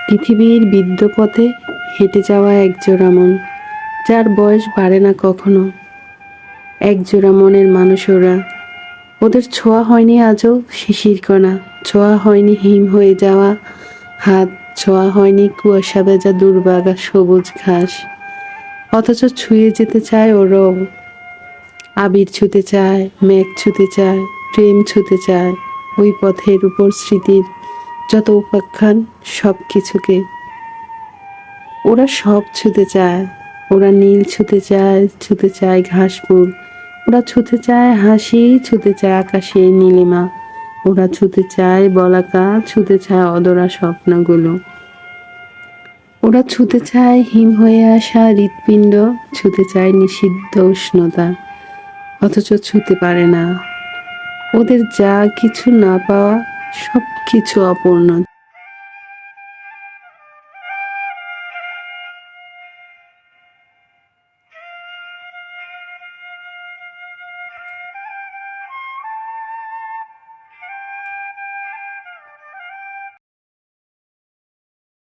পৃথিবীর বিদ্য পথে হেঁটে যাওয়া একজোড়া মন, যার বয়স বাড়ে না কখনো। একজোড়া মনের মানুষ ওরা। ওদের ছোঁয়া হয়নি আজও শিশির কণা, ছোঁয়া হয়নি হিম হয়ে যাওয়া হাত, ছোঁয়া হয়নি কুয়াশা ভেজা দুর্বাগা সবুজ ঘাস। অথচ ছুঁয়ে যেতে চায় ওরাও। আবির ছুঁতে চায়, মেঘ ছুঁতে চায়, প্রেম ছুঁতে চায়, ওই পথের উপর স্মৃতির যত উপাখ্যান, সব কিছুকে ওরা সব ছুঁতে চায়। ওরা নীল ছুঁতে চায় ঘাসফুল, ওরা ছুঁতে চায় হাসি, ছুঁতে চায় আকাশে নীলিমা, ওরা ছুঁতে চায় বলাকা, ছুঁতে চায় অধরা স্বপ্নগুলো, ওরা ছুঁতে চায় হিম হয়ে আসা হৃৎপিণ্ড, ছুঁতে চায় নিষিদ্ধ উষ্ণতা, অথচ ছুঁতে পারে না। ওদের যা কিছু না পাওয়া, সব কিছু অপূর্ণ।